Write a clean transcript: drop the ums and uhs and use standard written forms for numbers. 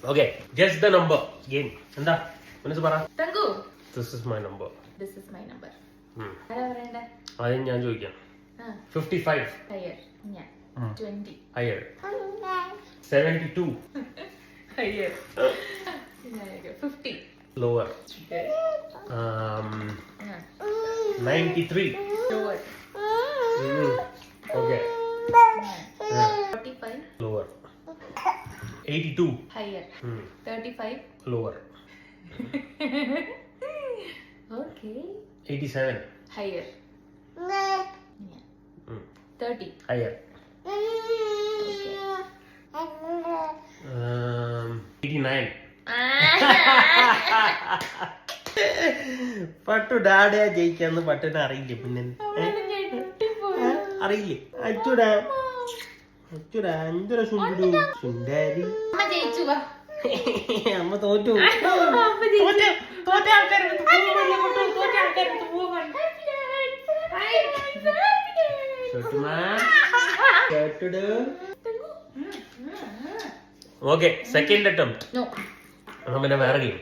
Okay, guess the number. Game. എന്താ മനസ്സ് പറ. Thanku. This is my number. This is my number. ആരാ പറയണ്ടേ? ആദ്യം ഞാൻ ചോദിക്കാം. 55. Higher. ഞാൻ. 20. Higher. 72. Higher. 50. Lower. 93. Lower. Okay. 45. Lower. 82. Higher. 35. Lower. Okay. 87. Higher. 30. Higher. Okay. 89. പട്ടു ഡാഡയാ ജയിക്കാന്ന് പട്ടിന് അറിയില്ലേ പിന്നെ അറിയില്ലേ അച്ചുടാ അച്ചുടാ അഞ്ചുര സുന്ദരി സുന്ദരി അമ്മ തോറ്റു തോറ്റ ആൾക്കാർ ഓക്കെ സെക്കൻഡ് അറ്റംപ്റ്റ് പിന്നെ വേറെ ഗെയിം